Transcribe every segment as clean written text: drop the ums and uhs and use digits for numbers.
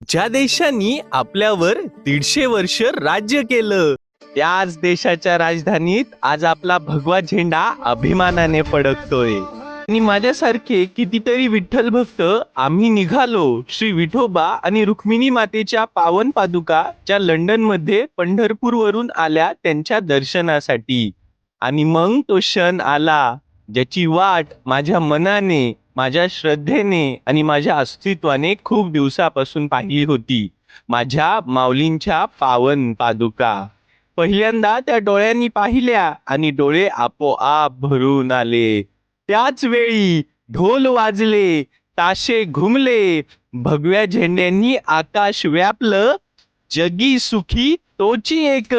ज्या देशांनी आपल्यावर 150 वर्ष राज्य केलं, त्याच देशाच्या राजधानीत आज आपला भगवा झेंडा अभिमानाने फडकतोय. आणि माझ्यासारखे कितीतरी विठ्ठल भक्त आम्ही निघालो श्री विठोबा आणि रुक्मिणी मातेच्या पावन पादुका ज्या लंडन मध्ये पंढरपूर वरून आल्या त्यांच्या दर्शनासाठी. आणि मग तो क्षण आला ज्याची वाट माझ्या मनाने, माझ्या श्रद्धेने आणि माझ्या अस्तित्वाने खूप दिवसापासून पाहिली होती. माझ्या माऊलींच्या पावन पादुका पहिल्यांदा त्या डोळ्यांनी पाहिल्या आणि डोळे आपोआप भरून आले. त्याच वेळी ढोल वाजले, ताशे घुमले, भगव्या झेंड्यांनी आकाश व्यापलं. जगी सुखी तोची एक,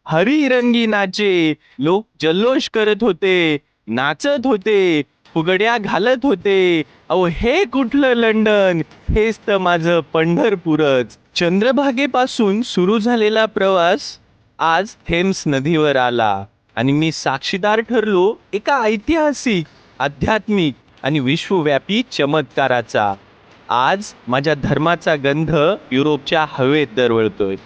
हरी रंगी नाचे. लोक जल्लोष करत होते, नाचत होते, फुगड्या घालत होते. अहो हे कुठलं लंडन, हेच तर माझं पंढरपूरच. चंद्रभागेपासून सुरू झालेला प्रवास आज थेम्स नदीवर आला आणि मी साक्षीदार ठरलो एका ऐतिहासिक, आध्यात्मिक आणि विश्वव्यापी चमत्काराचा. आज माझ्या धर्माचा गंध युरोपच्या हवेत दरवळतोय.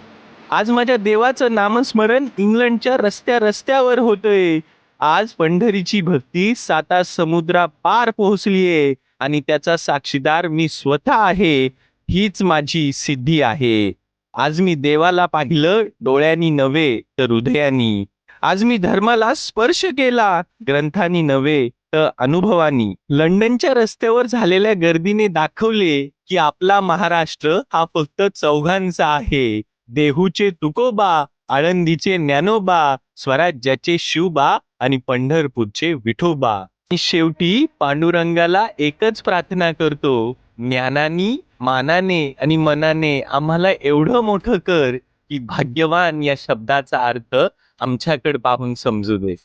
आज माझ्या देवाचं नामस्मरण इंग्लंडच्या रस्त्या रस्त्यावर होतंय. आज पंढरीची भक्ती साता समुद्रा पार पोहोचलीये आणि त्याचा साक्षीदार मी स्वतः आहे. हीच माझी सिद्धी आहे. आज मी देवाला पाहिलं डोळ्यांनी नव्हे तर हृदयानी. आज मी धर्माला स्पर्श केला ग्रंथांनी नव्हे तर अनुभवानी. लंडनच्या रस्त्यावर झालेल्या गर्दीने दाखवले की आपला महाराष्ट्र हा फक्त चौघांचा आहे. देहूचे तुकोबा, आळंदीचे ज्ञानोबा, स्वराज्याचे शिवबा आणि पंढरपूरचे विठोबा. आणि शेवटी पांडुरंगाला एकच प्रार्थना करतो, ज्ञानानी, मानाने आणि मनाने आम्हाला एवढं मोठं कर की भाग्यवान या शब्दाचा अर्थ आमच्याकडे पाहून समजू दे.